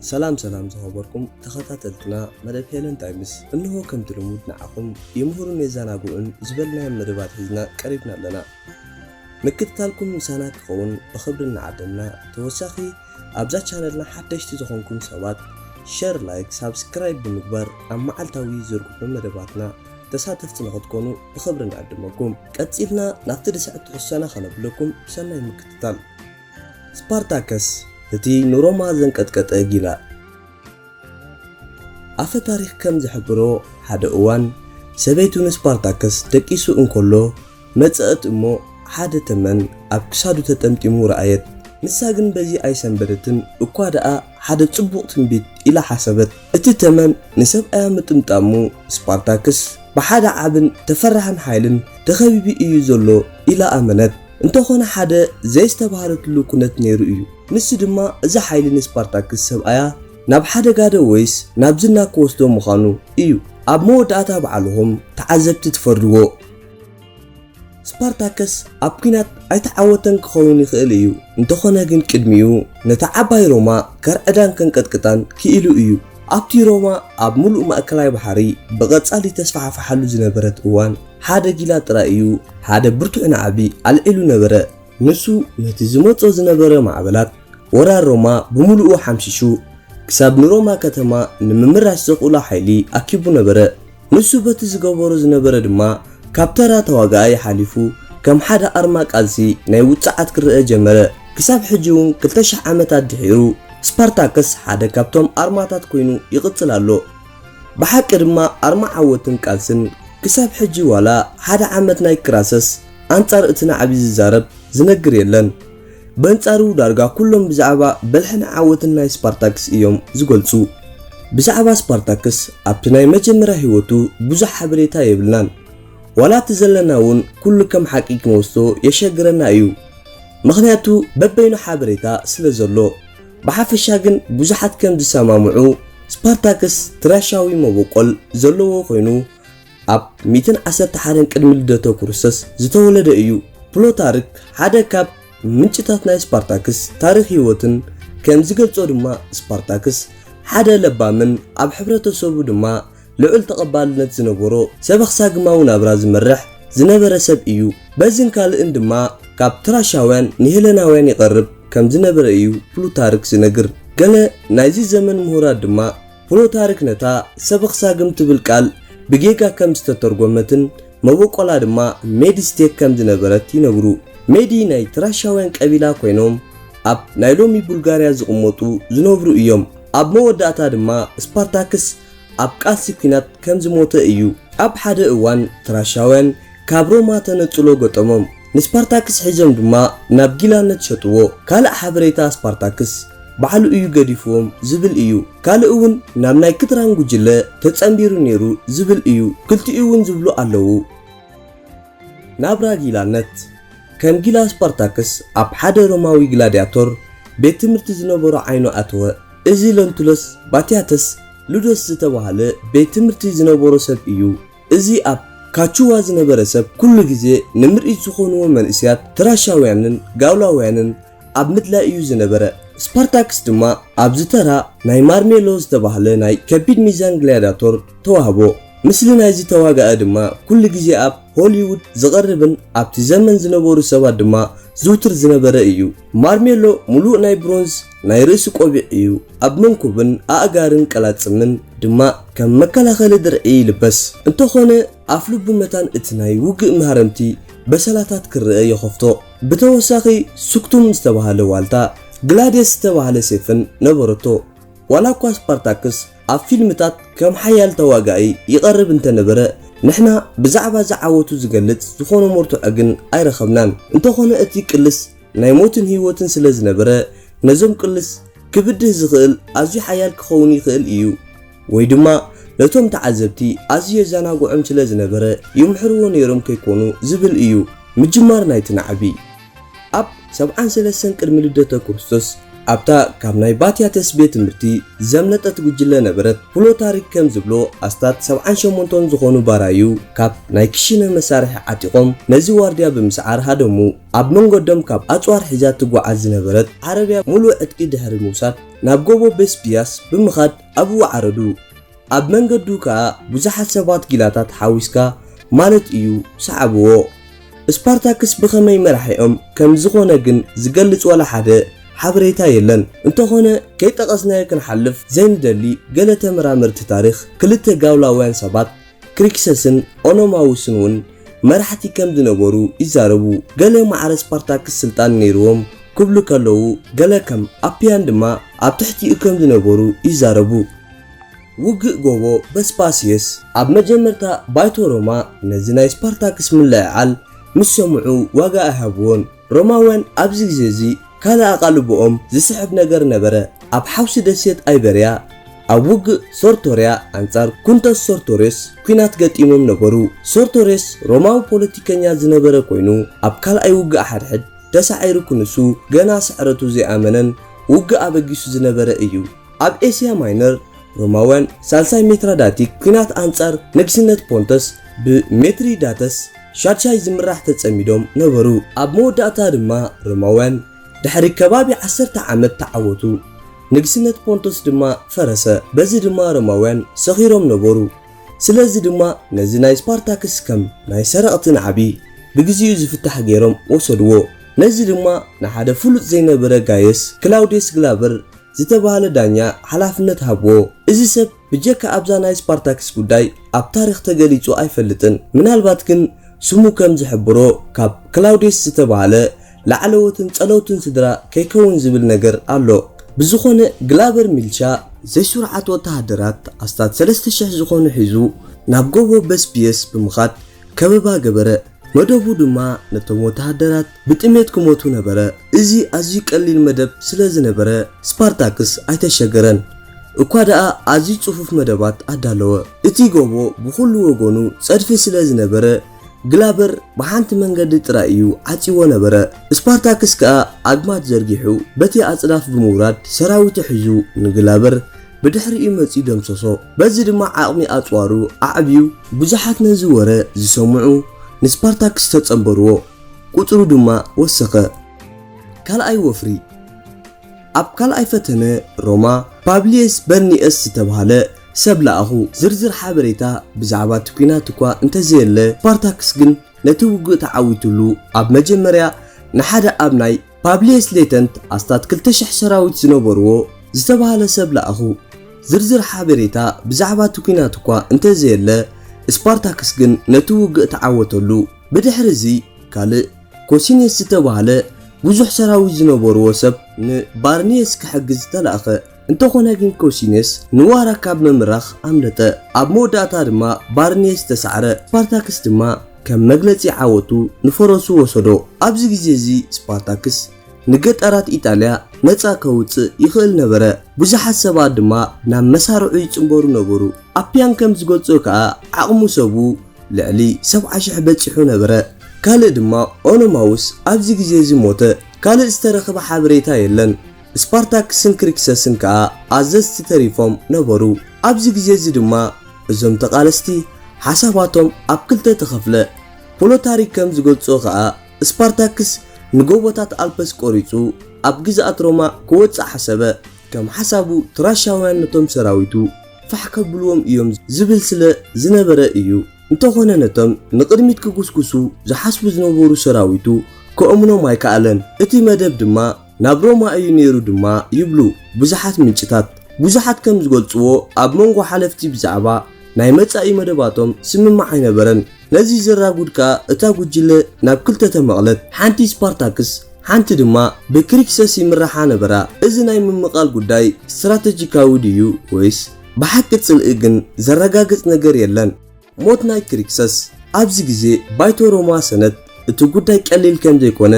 سلام زخبركم تخطاتلتنا مدب هيلن تايمس انه كم تلمود نعقم يمهرون يزاناقون زبلنا مدبات هزنا قريبنا لنا مكتتالكم مسانا كخون بخبرنا عدنا توساخي ابزا چانلنا حدشت زخونكم سوات شير لايك سابسكرايب بمقبر اما عالتاوي زرقوا مدباتنا تساتفت نغطكونو بخبرنا عدمكم كتسيلنا نفتر ساعة حسانا خنبلكم سنة مكتتال سبارتاكس እቲ ንሮማ ዘንቀጥቀጠ ጊላ ኣፈ ታሪኽ ከም ዝሕብሮ ሓደ እዋን ሰበይቱ ስፓርታከስ ደቂሱ እንከሎ መጽአት እሞ ሓደ ተመን ኣብ ክሳዱ ተጠምጢሙ ረኣየት ንሳ ግን በዚ ኣይሰንበደትን እኳ ደኣ ሓደ ጽቡቕ ትንቢት ኢላ ሓሰበት እቲ ተመን ንሰብኣያ ምጥምጣሙ ስፓርታከስ ብሓደ ዓብን ተፈራሕን ሓይልን ተኸቢቢ እዩ ዘሎ ኢላ ኣመነት እንተኾነ ሓደ ዘይስተባሃለትሉ ኩነት ነይሩ እዩ ንስ ድማ እዛ ሓይሊ ስፓርታከስ ሰብኣያ ናብ ሓደ ጋደ ወይስ ናብ ዝና ክወስዶ ምዃኑ እዩ ኣብ መወዳእታ በዓልዎም ተዓዘብቲ ትፈርድዎ ስፓርታከስ ኣብ ኩናት ኣይተዓወተን ክኸውን ይኽእል እዩ እንተኾነ ግን ቅድሚኡ ነታ ዓባይ ሮማ ከርዕዳን ከንቀጥቅጣን ክኢሉ እዩ ኣብቲ ሮማ ኣብ ሙሉእ ማእከላይ ባሕሪ ብቐጻሊ ተስፋሕፋሓሉ ዝነበረት እዋን ሓደ ጊላ ጥራይ እዩ ሓደ ብርቱዕን ዓቢ ኣልዒሉ ነበረ ንሱ ነቲ ዝመጾ ዝነበረ ማዕበላት ወራር ሮማ ብሙሉኡ ሓምሽሹ ክሳብ ንሮማ ከተማ ንምምራሽ ዘቕኡላ ሓይሊ ኣኪቡ ነበረ ንሱ በቲ ዝገበሮ ዝነበረ ድማ ካብ ተራ ተዋጋኣይ ሓሊፉ ከም ሓደ ኣርማ ቃልሲ ናይ ውፅዓት ክርአ ጀመረ ክሳብ ሕጂ እውን 2000 ዓመታት ድሒሩ ስፓርታከስ ሓደ ካብቶም ኣርማታት ኮይኑ ይቕጽል ኣሎ ብሓቂ ድማ ኣርማ ዓወትን ቃልስን ክሳብ ሕጂ ዋላ ሓደ ዓመት ናይ ክራሰስ ኣንጻር እቲ ናዕቢ ዝዛረብ ዝነግር የለን በንጻሩ ዳርጋ ኩሎም ብዛዕባ በልሕን ዓወትን ናይ ስፓርታከስ እዮም ዝገልጹ ብዛዕባ ስፓርታከስ ኣብቲ ናይ መጀመርያ ህይወቱ ብዙሕ ሓበሬታ የብልናን ዋላቲ ዘለና እውን ኩሉ ከም ሓቂ ክንወስዶ የሸግረና እዩ ምኽንያቱ በበይኑ ሓበሬታ ስለ ዘሎ ብሓፈሻ ግን ብዙሓት ከም ዝሰማምዑ ስፓርታከስ ትራሻዊ መበቆል ዘለዎ ኮይኑ ኣብ 111 ቅድሚ ልደተ ክርስቶስ ዝተወለደ እዩ ፕሉታርክ ሓደ ካብ ምንጭታት ናይ ስፓርታከስ ታሪኽ ህይወትን ከም ዝገልጾ ድማ ስፓርታከስ ሓደ ለባምን ኣብ ሕብረተሰቡ ድማ ልዑል ተቐባልነት ዝነበሮ ሰበኽሳግማዊ ናብራ ዝመርሕ ዝነበረ ሰብ እዩ በዝን ካልእን ድማ ካብ ትራሻውያን ንሄለናውያን ይቐርብ ከም ዝነበረ እዩ ፕሉታርክ ዝነግር ገለ ናይዚ ዘመን ምሁራት ድማ ፕሉታርክ ነታ ሰበኽሳግም ትብል ቃል ብጌጋ ከም ዝተተርጎመትን መበቆላ ድማ ሜዲስቴክ ከም ዝነበረት ይነግሩ ሜዲ ናይ ትራሻውያን ቀቢላ ኮይኖም ኣብ ናይ ሎሚ ቡልጋርያ ዝቕመጡ ዝነብሩ እዮም ኣብ መወዳእታ ድማ ስፓርታከስ ኣብ ቃልሲ ኩናት ከም ዝሞተ እዩ ኣብ ሓደ እዋን ትራሻውያን ካብ ሮማ ተነጽሎ ገጠሞም ንስፓርታከስ ሒዞም ድማ ናብ ጊላነት ሸጥዎ ካልእ ሓበሬታ ስፓርታከስ ባዕሉ እዩ ገዲፍዎም ዝብል እዩ ካልእ እውን ናብ ናይ ክትራን ጉጅለ ተጸምቢሩ ነይሩ ዝብል እዩ ክልቲኡ እውን ዝብሉ ኣለዉ ናብራ ጊላነት ከም ጊላ ስፓርታከስ ኣብ ሓደ ሮማዊ ግላዲያቶር ቤት ትምህርቲ ዝነበሮ ዓይኑ ኣተወ እዚ ለንቱሎስ ባቲያተስ ሉዶስ ዝተባሃለ ቤት ትምህርቲ ዝነበሮ ሰብ እዩ እዚ ኣብ ካቹዋ ዝነበረ ሰብ ኩሉ ግዜ ንምርኢት ዝኾንዎ መንእስያት ትራሻውያንን ጋውላውያንን ኣብ ምድላይ እዩ ዝነበረ ስፓርታከስ ድማ ኣብ ዝተራ ናይ ማርሜሎ ዝተባሃለ ናይ ከቢድ ሚዛን ግላዲያቶር ተዋህቦ ምስሊ ናይዚ ተዋጋአ ድማ ኩሉ ግዜ ኣብ ሆሊውድ ዝቐርብን ኣብቲ ዘመን ዝነበሩ ሰባት ድማ ዝውትር ዝነበረ እዩ ማርሜሎ ሙሉእ ናይ ብሮንዝ ናይ ርእሲ ቆቢዕ እዩ ኣብ መንኩብን ኣእጋርን ቀላጽምን ድማ ከም መከላኸሊ ድርዒ ይልበስ እንተኾነ ኣፍ ልቡ መታን እቲ ናይ ውግእ መሃረምቲ በሰላታት ክርአ የኸፍቶ ብተወሳኺ ሱክቱም ዝተባሃለ ዋልታ ግላዲየስ ዝተባሃለ ሴፍን ነበረቶ ዋላ እኳ ስፓርታከስ ኣብ ፊልምታት ከም ሓያል ተዋጋኢ ይቐርብ እንተነበረ ንሕና ብዛዕባ ዝዓወቱ ዝገልጽ ዝኾነ ሞርቱዕ ግን ኣይረኸብናን እንተኾነ እቲ ቅልስ ናይ ሞትን ህይወትን ስለ ዝነበረ ነዞም ቅልስ ክብድህ ዝኽእል ኣዝዩ ሓያል ክኸውን ይኽእል እዩ ወይ ድማ ነቶም ተዓዘብቲ ኣዝዩ የዘናግዖም ስለ ዝነበረ ይምሕርዎ ነይሮም ከይኮኑ ዝብል እዩ ምጅማር ናይቲ ናዕቢ ኣብ 73 ቅድሚ ልደተ ክርስቶስ ኣብታ ካብ ናይ ባትያተስ ቤት ትምህርቲ ዘምነጠት ጉጅለ ነበረት ፕሎታሪክ ከም ዝብሎ ኣስታት 78 ዝኾኑ ባራዩ ካብ ናይ ክሽነ መሳርሒ ዓጢቆም ነዚ ዋርድያ ብምስዓር ሃደሙ ኣብ መንገዶም ካብ ኣጽዋር ሒዛ ትጓዓዝ ዝነበረት ዓረብያ ሙሉእ ዕጥቂ ድሕሪ ምውሳድ ናብ ጎቦ ቤስፒያስ ብምኻድ ኣብኡ ዓረዱ ኣብ መንገዱ ከዓ ብዙሓት ሰባት ጊላታት ሓዊስካ ማለት እዩ ሰዓብዎ ስፓርታክስ ብኸመይ መራሒኦም ከም ዝኾነ ግን ዝገልጽ ወላ ሓደ ሓበሬታ የለን እንተኾነ ከይጠቐስናዮ ክንሓልፍ ዘይንደሊ ገለ ተመራመርቲ ታሪኽ ክልተ ጋውላውያን ሰባት ክሪክሰስን ኦኖማውስን እውን መራሕቲ ከም ዝነበሩ ይዛረቡ ገለ ማዕረ ስፓርታክስ ስልጣን ነይርዎም ክብሉ ከለዉ ገለ ከም ኣፒያን ድማ ኣብ ትሕቲኡ ከም ዝነበሩ ይዛረቡ ውግእ ጎቦ በስፓሲየስ ኣብ መጀመርታ ባይቶ ሮማ ነዚ ናይ ስፓርታክስ ምልዕዓል ምስ ሰምዑ ዋጋ ኣሃብዎን ሮማውያን ኣብዚ ግዜ እዚ ካልእ ኣቓልቦኦም ዝስሕብ ነገር ነበረ ኣብ ሓውሲ ደሴት ኣይበርያ ኣብ ውግእ ሶርቶርያ ኣንጻር ኩንተስ ሶርቶሬስ ኩናት ገጢሞም ነበሩ ሶርቶሬስ ሮማዊ ፖለቲከኛ ዝነበረ ኮይኑ ኣብ ካልኣይ ውግእ ሓድሕድ ተሳዒሩ ኩንሱ ገና ስዕረቱ ዘይኣመነን ውግእ ኣበጊሱ ዝነበረ እዩ ኣብ ኤስያ ማይነር ሮማውያን ሳልሳይ ሜትራዳቲክ ኩናት ኣንጻር ንግስነት ፖንተስ ብሜትሪዳተስ ሻድሻይ ዝምራሕ ተጸሚዶም ነበሩ ኣብ መወዳእታ ድማ ሮማውያን ድሕሪ ከባቢ 10 ዓመት ተዓወቱ ንግስነት ፖንቶስ ድማ ፈረሰ በዚ ድማ ሮማውያን ሰኺሮም ነበሩ ስለዚ ድማ ነዚ ናይ ስፓርታክስ ከም ናይ ሰረቕትን ዓቢ ብግዚኡ ዝፍታሕ ገይሮም ወሰድዎ ነዚ ድማ ንሓደ ፍሉጥ ዘይነበረ ጋየስ ክላውዲየስ ግላበር ዝተባሃለ ዳኛ ሓላፍነት ሃብዎ እዚ ሰብ ብጀካ ኣብዛ ናይ ስፓርታክስ ጉዳይ ኣብ ታሪኽ ተገሊጹ ኣይፈልጥን ምናልባት ግን ስሙ ከም ዝሕብሮ ካብ ክላውዲየስ ዝተባሃለ ላዕለወትን ጸለውትን ስድራ ከይከውን ዝብል ነገር ኣሎ ብዝኾነ ግላበር ሚልሻ ዘይሱርዓት ወተሃደራት ኣስታት 3000 ዝኾኑ ሒዙ ናብ ጎቦ በስፒየስ ብምኻድ ከበባ ገበረ መደቡ ድማ ነቶም ወተሃደራት ብጥሜት ክሞቱ ነበረ እዚ ኣዝዩ ቀሊል መደብ ስለ ዝነበረ ስፓርታክስ ኣይተሸገረን እኳ ደኣ ኣዝዩ ጽፉፍ መደባት ኣዳለወ እቲ ጎቦ ብኹሉ ወገኑ ጸድፊ ስለ ዝነበረ ግላበር በሓንቲ መንገዲ ጥራይ እዩ ዓጺዎ ነበረ ስፓርታክስ ከዓ ኣግማት ዘርጊሑ በቲ ኣጽላፍ ብምውራድ ሰራዊት ሒዙ ንግላበር ብድሕሪኡ መጺኡ ደምሰሶ በዚ ድማ ዓቕሚ ኣጽዋሩ ኣዕብዩ ብዙሓት ነዚ ወረ ዝሰምዑ ንስፓርታክስ ተጸንበርዎ ቁጥሩ ድማ ወሰኸ ካልኣይ ወፍሪ ኣብ ካልኣይ ፈተነ ሮማ ፓብሊየስ በርኒየስ ዝተባሃለ ሰብ ለኣኹ ዝርዝር ሓበሬታ ብዛዕባ ኩናት እኳ እንተዘየለ ስፓርታክስ ግን ነቲ ውግእ ተዓዊቱሉ ኣብ መጀመርያ ንሓደ ኣብ ናይ ፓብሊየስ ሌተንት ኣስታት 2000 ሰራዊት ዝነበርዎ ዝተባሃለ ሰብ ለኣኹ ዝርዝር ሓበሬታ ብዛዕባ ኩናት እኳ እንተዘየለ ስፓርታክስ ግን ነቲ ውግእ ተዓወተሉ ብድሕሪ እዚ ካልእ ኮሲኔስ ዝተባሃለ ብዙሕ ሰራዊት ዝነበርዎ ሰብ ንባርኒየስ ክሕግዝ ተላእኸ እንተኾነ ግን ኮሲኔስ ንዋራ ካብ መምራኽ ኣምለጠ ኣብ መወዳእታ ድማ ባርኒየስ ተሳዕረ ስፓርታክስ ድማ ከም መግለጺ ዓወቱ ንፈረሱ ወሰዶ ኣብዚ ግዜ እዚ ስፓርታክስ ንገጠራት ኢጣልያ ነፃ ከውፅእ ይኽእል ነበረ ብዙሓት ሰባት ድማ ናብ መሳርዑ ይጽምበሩ ነበሩ ኣፒያን ከም ዝገልጾ ከዓ ዓቕሙ ሰቡ ልዕሊ 70,000 በፂሑ ነበረ ካልእ ድማ ኦኖማውስ ኣብዚ ግዜ እዚ ሞተ ካልእ ዝተረኸበ ሓበሬታ የለን ስፓርታክስን ክሪክሰስን ከዓ ኣዘዝቲ ተሪፎም ነበሩ ኣብዚ ግዜ እዚ ድማ እዞም ተቃለስቲ ሓሳባቶም ኣብ ክልተ ተኸፍለ ፕሎታሪክ ከም ዝገልጾ ከዓ ስፓርታክስ ንጎቦታት ኣልፐስ ቆሪጹ ኣብ ግዛኣት ሮማ ክወፅእ ሓሰበ ከም ሓሳቡ ትራሻውያን ነቶም ሰራዊቱ ፋሕ ከብልዎም እዮም ዝብል ስለ ዝነበረ እዩ እንተኾነ ነቶም ንቅድሚት ክጉስጉሱ ዝሓስቡ ዝነበሩ ሰራዊቱ ከእምኖም ኣይከኣለን እቲ መደብ ድማ ናብ ሮማ እዩ ነይሩ ድማ ይብሉ ብዙሓት ምንጭታት ብዙሓት ከም ዝገልጽዎ ኣብ መንጎ ሓለፍቲ ብዛዕባ ናይ መጻኢ መደባቶም ስምማዕ ኣይነበረን ነዚ ዘራጉድካ እታ ጉጅለ ናብ ክልተ ተመቕለት ሓንቲ ስፓርታክስ ሓንቲ ድማ ብክሪክሰስ ይምራሓ ነበራ እዚ ናይ ምምቃል ጉዳይ ስትራቴጂካዊ ድዩ ወይስ ብሓቂ ጽልኢ ግን ዘረጋግጽ ነገር የለን ሞት ናይ ክሪክሰስ ኣብዚ ግዜ ባይቶ ሮማ ሰነት እቲ ጉዳይ ቀሊል ከም ዘይኮነ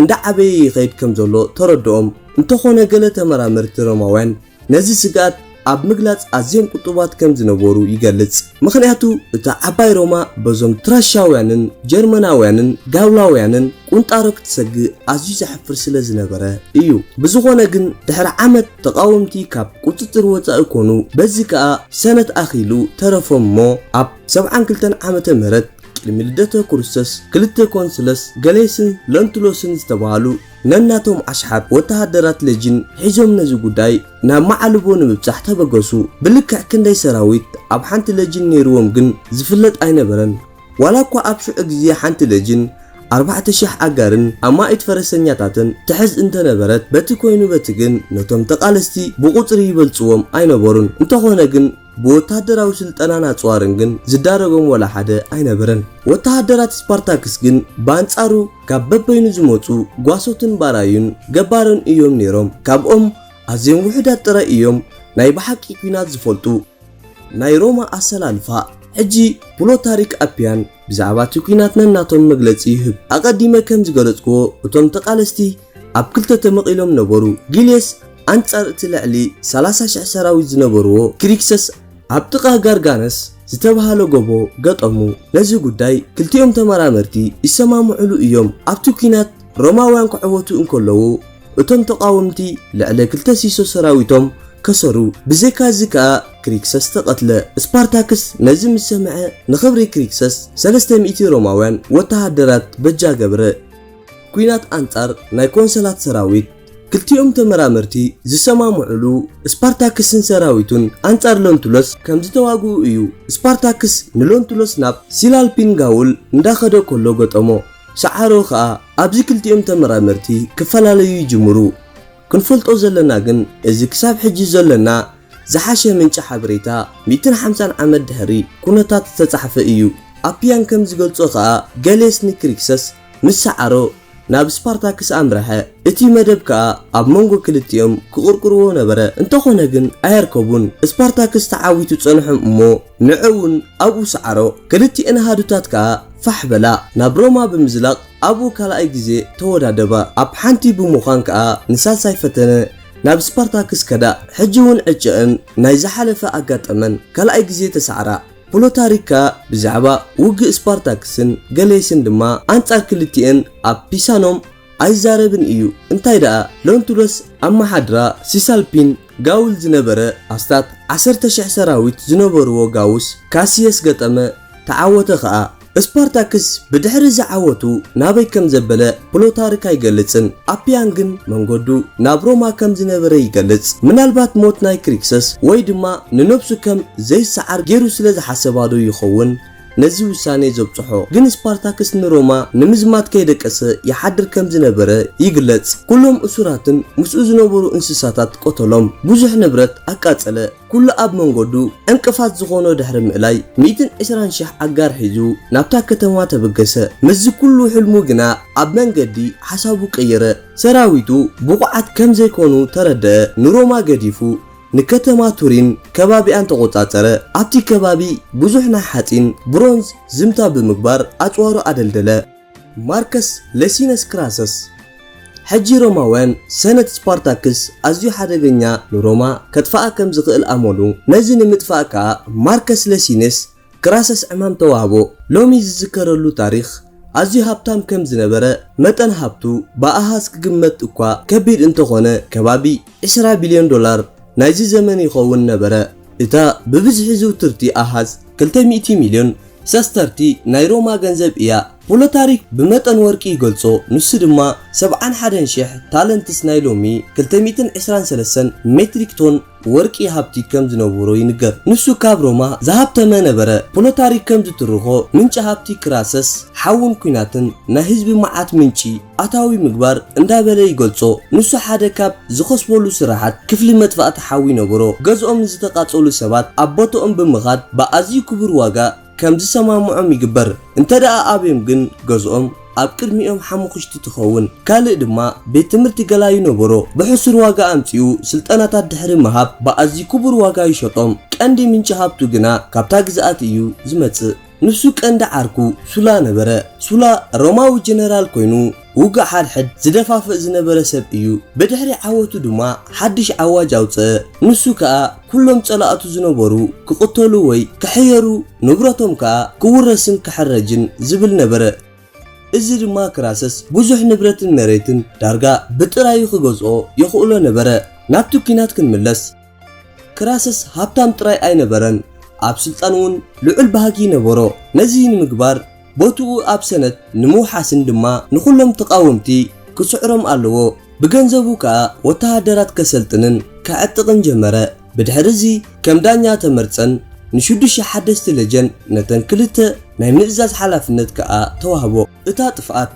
እንዳ ዓበየ ይኸይድ ከም ዘሎ ተረድኦም እንተኾነ ገለ ተመራመርቲ ሮማውያን ነዚ ስጋት ኣብ ምግላጽ ኣዝዮም ቁጡባት ከም ዝነበሩ ይገልጽ። ምኽንያቱ እታ ዓባይ ሮማ በዞም ትራሻውያንን ጀርመናውያንን ጋውላውያንን ቁንጣሮ ክትሰግእ ኣዝዩ ዘሕፍር ስለ ዝነበረ እዩ። ብዝኾነ ግን ድሕሪ ዓመት ተቃወምቲ ካብ ቁጥጥር ወጻኢ ኮኑ። በዚ ከዓ ሰነት ኣኺሉ ተረፎም እሞ ኣብ 72 ዓመተ ምህረት ቅድሚ ልደተ ክርስቶስ ክልተ ኮንስለስ ገሌስን ለንቱሎስን ዝተባሃሉ ነናቶም ኣሽሓት ወተሃደራት ሌጅን ሒዞም ነዚ ጉዳይ ናብ ማዕልቦ ንምብጻሕ ተበገሱ። ብልክዕ ክንደይ ሰራዊት ኣብ ሓንቲ ሌጅን ነይርዎም ግን ዝፍለጥ ኣይነበረን። ዋላ እኳ ኣብ ሽዑ ግዜ ሓንቲ ሌጅን 4000 ኣጋርን ኣማኢት ፈረሰኛታትን ትሕዝ እንተነበረት በቲ ኮይኑ በቲ ግን ነቶም ተቃለስቲ ብቁጽሪ ይበልጽዎም ኣይነበሩን። እንተኾነ ግን ብወታደራዊ ስልጠናን ኣጽዋርን ግን ዝዳረጎም ወላ ሓደ ኣይነበረን። ወተሃደራት ስፓርታክስ ግን በአንጻሩ ካብ በበይኑ ዝመጹ ጓሶትን ባራዩን ገባርን እዮም ነይሮም። ካብኦም ኣዝዮም ውሕዳት ጥረ እዮም ናይ ብሓቂ ኩናት ዝፈልጡ። ናይ ሮማ ኣሰላልፋ ሕጂ ፕሎታሪክ ኣፒያን ብዛዕባ እቲ ኩናት ነናቶም መግለጺ ይህብ። ኣቀዲመ ከም ዝገለጽክዎ እቶም ተቃለስቲ ኣብ ክልተ ተመቂሎም ነበሩ። ጊሌስ ኣንጻር እቲ ልዕሊ 30,000 ሰራዊት ዝነበርዎ ክሪክሰስ ኣብ ጥቓ ጋርጋነስ ዝተባሃለ ጎቦ ገጠሙ። ነዚ ጉዳይ ክልቲኦም ተመራመርቲ ይሰማምዑሉ እዮም። ኣብቲ ኩናት ሮማውያን ክዕወቱ እንከለዉ እቶም ተቃወምቲ ልዕሊ 2 ሲሶ ሰራዊቶም ከሰሩ። ብዘይካዚ ከዓ ክሪክሰስ ተቐትለ። ስፓርታክስ ነዚ ምስ ሰምዐ ንኽብሪ ክሪክሰስ 300 ሮማውያን ወተሃደራት በጃ ገብረ። ኩናት ኣንጻር ናይ ኮንሰላት ሰራዊት ክልቲኦም ተመራመርቲ ዝሰማምዑሉ ስፓርታክስን ሰራዊቱን አንጻር ለንቱሎስ ከም ዝተዋግኡ እዩ። ስፓርታክስ ንለንቱሎስ ናብ ሲላልፒን ጋውል እንዳኸደ ከሎ ገጠሞ። ሰዓሮ ከዓ ኣብዚ ክልቲኦም ተመራመርቲ ክፈላለዩ ይጅምሩ። ክንፈልጦ ዘለና ግን እዚ ክሳብ ሕጂ ዘለና ዝሓሸ ምንጭ ሓበሬታ 150 ዓመት ድሕሪ ኩነታት ዝተጻሕፈ እዩ። ኣፒያን ከም ዝገልጾ ከዓ ገሌስ ንክሪክሰስ ምስ ሰዓሮ ናብ ስፓርታክስ ኣምረሐ። እቲ መደብ ከዓ ኣብ መንጎ ክልቲኦም ክቁርቁርዎ ነበረ። እንተኾነ ግን ኣየርከቡን። ስፓርታክስ ተዓዊቱ ጸንሖም እሞ ንዕውን ኣብኡ ሰዓሮ። ክልቲአን ሃዱታት ከዓ ፋሕ በላ። ናብ ሮማ ብምዝላቕ ኣብኡ ካልኣይ ግዜ ተወዳደባ። ኣብ ሓንቲ ብምዃን ከዓ ንሳልሳይ ፈተነ ናብ ስፓርታክስ ከዳ። ሕጂ እውን ዕጨአን ናይ ዝሓለፈ ኣጋጠመን ካልኣይ ግዜ ተሰዓራ። ፕሎታሪካ ብዛዕባ ውግእ ስፓርታክስን ገሌስን ድማ አንጻር ክልቲአን ኣብ ፒሳኖም ኣይዛረብን እዩ። እንታይ ደኣ ለንቱሎስ ኣማሓድራ ሲሳልፒን ጋውል ዝነበረ ኣስታት 10,000 ሰራዊት ዝነበርዎ ጋውስ ካሲየስ ገጠመ ተዓወተ ከዓ። ስፓርታክስ ብድሕሪ ዝዓወቱ ናበይ ከም ዘበለ ፕሎታሪክ ኣይገልጽን። ኣፒያን ግን መንገዱ ናብ ሮማ ከም ዝነበረ ይገልጽ። ምናልባት ሞት ናይ ክሪክሰስ ወይ ድማ ንነብሱ ከም ዘይሰዓር ገይሩ ስለ ዝሓሰባዶ ይኸውን ነዚ ውሳኔ ዘብጽሖ። ግን ስፓርታክስ ንሮማ ንምዝማት ከይደቀሰ ይሓድር ከም ዝነበረ ይግለጽ። ኩሎም እሱራትን ምስኡ ዝነበሩ እንስሳታት ቆተሎም፣ ብዙሕ ንብረት ኣቃጸለ። ኩሉ ኣብ መንገዱ እንቅፋት ዝኾነ ድሕሪ ምእላይ 120,000 ኣጋር ሒዙ ናብታ ከተማ ተበገሰ። ምዚ ኩሉ ሕልሙ ግና ኣብ መንገዲ ሓሳቡ ቀየረ። ሰራዊቱ ብቑዓት ከም ዘይኮኑ ተረድአ። ንሮማ ገዲፉ ንከተማ ቱሪን ከባቢያን ተቆጻጸረ። ኣብቲ ከባቢ ብዙሕ ናይ ሓጺን ብሮንዝ ዝምታ ብምግባር ኣጽዋሩ ኣደልደለ። ማርከስ ሌሲነስ ክራሰስ ሕጂ ሮማውያን ሰነት ስፓርታክስ ኣዝዩ ሓደገኛ ንሮማ ከጥፋኣ ከም ዝኽእል ኣመሉ። ነዚ ንምጥፋእ ከዓ ማርከስ ሌሲነስ ክራሰስ ዕማም ተዋህቦ። ሎሚ ዝዝከረሉ ታሪኽ ኣዝዩ ሃብታም ከም ዝነበረ መጠን ሃብቱ ብኣሃዝ ክግመት እኳ ከቢድ እንተኾነ ከባቢ $20 ቢልዮን ናይዚ ዘመን ይኸውን ነበረ። እታ ብብዝሒ ዝውትርቲ ኣሃዝ 200 ሚልዮን ሰስተርቲ ናይ ሮማ ገንዘብ እያ። ፕሎታሪክ ብመጠን ወርቂ ይገልጾ። ንሱ ድማ 71,000 ታለንትስ ናይ ሎሚ 223 ሜትሪክ ቶን ወርቂ ሃብቲ ከም ዝነበሮ ይንገር። ንሱ ካብ ሮማ ዝሃብተመ ነበረ። ፕሎታሪክ ከም ዝትርኾ ምንጭ ሃብቲ ክራሰስ ሓውን ኩናትን ናይ ህዝቢ መዓት ምንጪ ኣታዊ ምግባር እንዳበለ ይገልጾ። ንሱ ሓደ ካብ ዝኸስበሉ ስራሓት ክፍሊ መጥፋእቲ ሓዊ ነበሮ። ገዝኦም ንዝተቃጸሉ ሰባት ኣብ ቦታኦም ብምኻድ ብኣዝዩ ክቡር ዋጋ ከም ዝሰማምዖም ይግበር። እንተደኣ ኣብዮም ግን ገዝኦም ኣብ ቅድሚኦም ሓሙኽሽቲ ትኸውን። ካልእ ድማ ቤት ትምህርቲ ገላዩ ነበሮ። ብሕሱር ዋጋ ኣምፂኡ ስልጠናታት ድሕሪ ምሃብ ብኣዝዩ ክቡር ዋጋ ይሸጦም። ቀንዲ ምንጪ ሃብቱ ግና ካብታ ግዝኣት እዩ ዝመጽእ። نسو كند عاركو سولا نبرة سولا روماوي جنرال كوينو وقع حد زدفاف زنبرة سب إيو بدحري عواتو دما حدش عواج أوتسا نسو كا كلهم تلاقاتو زنبرو كقتلو وي كحيرو نبرتهم كا كورسن كحرجن زبل نبرة إزر ما كراسس بوزح نبرة مريتن دارجا بترايو خجزء يخولو نبرة نابتو كينات كنملس كراسس هابتام تراي أي نبرن أب سلطانون لعل بهاجي نبرو نزين مقبار بوتو أب سنة نمو حسن دما نخلهم تقاومتي كسعرهم ألوو بجنزبو كا وتهدرات كسلطنن كعتقن جمرة بدحرزي كم دانيا تمرتسن نشدش حدث تلجن نتنكلته ناي مئزاز حلافنت كا توهبو اتا طفات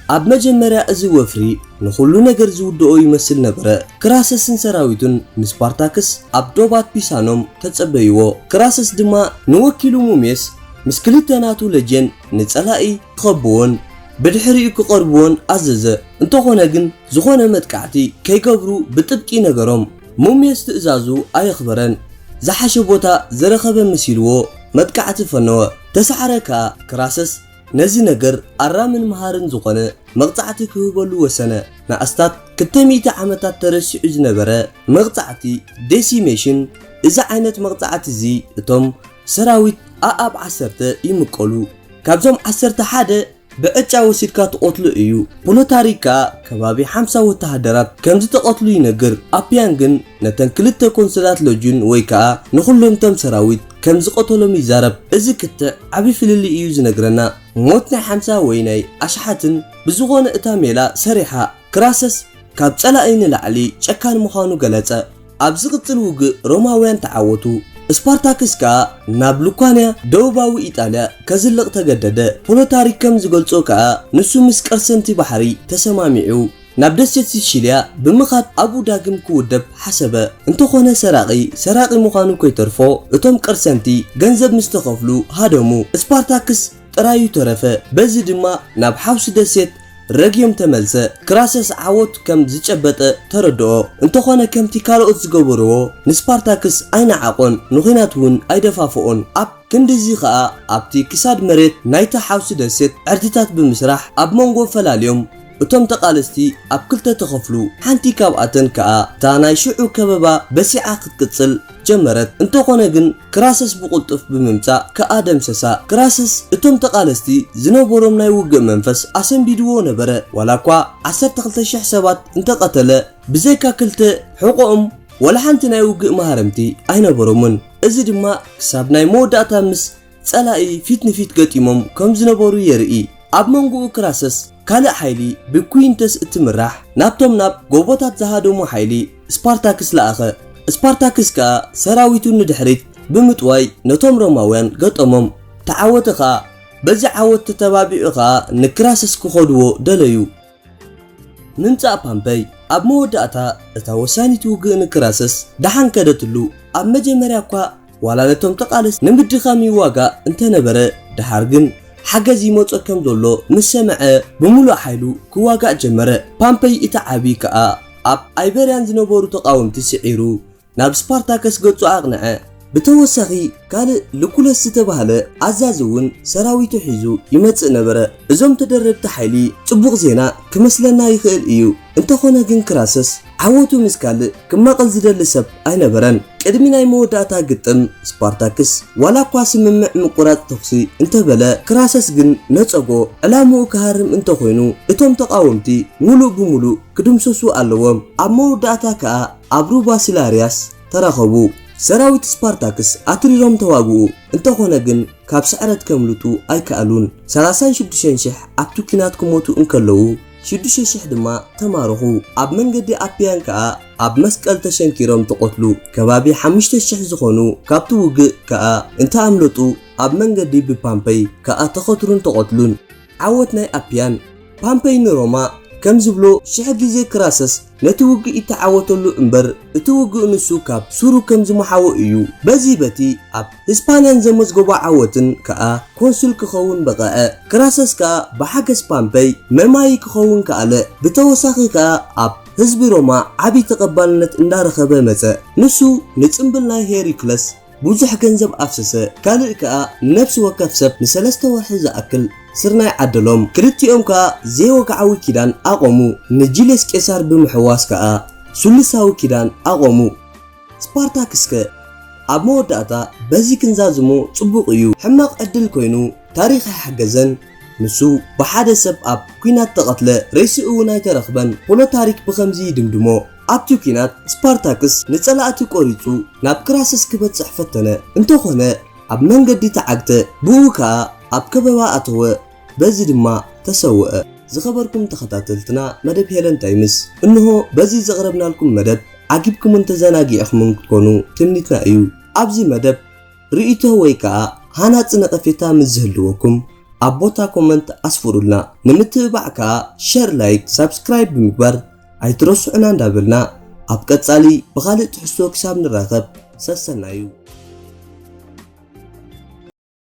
اب مجمرة ازي وفري نخلو نگر زودو يمثل نبرة كراسسن سراويتون نسبارتاكس اب دوبات بيسانوم تتصبيو كراسس دما نوكيلو موميس مسكلتناتو لجن نتصلائي خبون بدحري كقربون عززه انتخونا جن زخونا متكعتي كي قبرو بتبكي نگروم موميس تأزازو اي خبرن زحش بوتا زرخب مسيلو متكعت فنو تسعركا كراسس نزي نجر أرامن مهارن زقنا مقطعتي كهبلو وسنة نا أستات كتميت عمتات ترشي أجنبرة مقطعتي ديسيميشن إذا عينت مقطعتي زي توم سراويت أب عسرت يمقلو كابزوم عسرت حدا بقتشا وسيدكا تقتلو إيو بولوتاريكا كبابي 5 وتهدرات كمزي تقتلو ينجر أبيانجن نتن كلتا كونسلات لجون ويكا نخلهم تم سراويت كمزي قتلهم يزارب إذا كتا عبي فللي إيو زنجرنا موتنا 5 ويناي أشحاتن بزغون إتاميلا سريحة كراسس كاب تسألين لعلي شكان مخانو قلتا أبزغت الوغ روماويان تعاوتو سبارتاكس كا نابلوكانيا دوباوي إيطاليا كزلق تجدد بولوتاريك كم زغلصو كا نسو مسكرسنتي بحري تسماميعو نابدسيت سيشيليا بمخات أبو داقم كودب حسبه انتو خونا سراقي مخانو كيترفو اتوم كرسنتي غنزب مستخفلو هادمو سبارتاكس ترايو ترفه بزي دما ناب حوس دسيت رجيم تملسه كراسس عوت كم زيچبطه تردو انتخونه كم تيكالوت زغبرو نسبارتاكس اين عقون نخيناتون ايدفافون اب كندزي خا ابتي كساد مريت نايتا حوس دسيت ارتيتات بمسرح اب مونغو فلاليوم اتم تقالستي اب كلتا تخفلو حنتي كاباتن كا تاناي شعو كببا بسيعه كتقصل جمرت انتخونه جن كراسس بقلطف بممصا كادم سسا كراسس اتم تقالستي زنبورم ناي وغ منفس اسن بيدو نبره ولاكوا 12000 سبات انتقتله بزيكا كلته حقوقهم ولا حنت ناي وغ مهارمتي اينبرمن ازي دما حساب ناي موداتا مس صلاي فيت نفيت قطيمم كم زنبورو يرئي اب منغو كراسس كالا حيلي بكوينتس اتمرح نابتوم ناب غوبوتات زهادومو حيلي سبارتاكس لاخه سبارتاكس كا سراويتو ندحريت بمطواي نتوم روماويان قطمم تعاوتخا بزي عاوت تتبابيخا نكراسس كخدو دليو ننصا بامبي اب موداتا اتا وسانيتو غ نكراسس دحان كدتلو اب مجمرياكا ولا نتوم تقالس نمدخامي واغا انت نبره دحارغن حجزي موت كم دولو مسمع بمولو حيلو كواغا جمره بامبي اتعابي كا اب ايبريان زنبورو تقاوم تسعيرو ناب سبارتاكس قطو اغنع بتوسخي قال لكولس تبهله عزازون سراويتو حيزو يمص نبره ازوم تدربت حيلي صبوق زينا كمسلنا يخيل ايو انت خونا جن كراسس عوتو مسكال كما قل زدل سب اينبرن قدميناي موداتا قطم سبارتاكس ولا قواس ممع مقرات تخسي انت بلا كراسس جن نصغو علامو كهرم انت خوينو اتوم تقاومتي مولو بمولو كدمسسو علوم اموداتا كا ابرو باسيلارياس تراخبو سراويت سبارتاكس اتريروم تواغو انت خونا جن كاب سعرت كملتو اي كالون 36 شح ابتو كينات كموتو انكلو 6 شح دما تمارخو اب منغدي ابيان كا اب مسقل تشنكيروم تقتلو كبابي 5 شح زخونو كابتو وغ كا انت املطو اب منغدي ببامبي كا تخطرون تقتلون عوتناي ابيان بامبي نروما كم زبلو شح غيزي كراسس نتوغ يتعاوتلو امبر اتوغ نسو كاب سورو كم زمحاو ايو بزي بتي اب اسبانيان زمزغبا عوتن كا كونسول كخون بقاء كراسس كا بحاجس بامبي مماي كخون كاله بتوساخي كا اب حزب روما عبي تقبلنت اندارخبه مزه نسو نصمبلنا هيريكلس ብዙሕ ገንዘብ ኣፍሰሰ ካልእ ከዓ ንነፍሲ ወከፍ ሰብ ንሰለስተ ወርሒ ዝኣክል ስርናይ ዓደሎም ክልቲኦም ከዓ ዘይወግዓዊ ኪዳን ኣቆሙ ንጁልየስ ቄሳር ብምሕዋስ ከዓ ሱልሳዊ ኪዳን ኣቆሙ ስፓርታክስ ከ ኣብ መወዳእታ በዚ ክንዛዝሞ ጽቡቕ እዩ ሕማቕ ዕድል ኮይኑ ታሪኽ ሓገዘን ንሱ ብሓደ ሰብ ኣብ ኩናት ተቐትለ ሬሲኡ እውን ኣይተረኽበን ኩሎ ታሪክ ብኸምዚ ድምድሞ ኣብቲ ኩናት ስፓርታክስ ንጸላእቲ ቆሪጹ ናብ ክራስስ ክበጽሕ ፈተነ እንተኾነ ኣብ መንገዲ ተዓግተ ብኡ ከዓ ኣብ ከበባ ኣተወ በዚ ድማ ተሰውአ ዝኸበርኩም ተኸታተልትና መደብ ሄለን ታይምስ እንሆ በዚ ዘቕረብናልኩም መደብ ዓጊብኩምን ተዘናጊዕኹምን ክትኮኑ ትምኒትና እዩ ኣብዚ መደብ ርእይቶ ወይ ከዓ ሃናጽ ነቐፌታ ምዝህልወኩም ኣብ ቦታ ኮመንት ኣስፍሩልና ንምትብባዕ ከዓ ሼር ላይክ ሰብስክራይብ ብምግባር ኣይትረስዑና እንዳበልና ኣብ ቀጻሊ ብኻልእ ትሕዝቶ ክሳብ ንራኸብ ሰሰና እዩ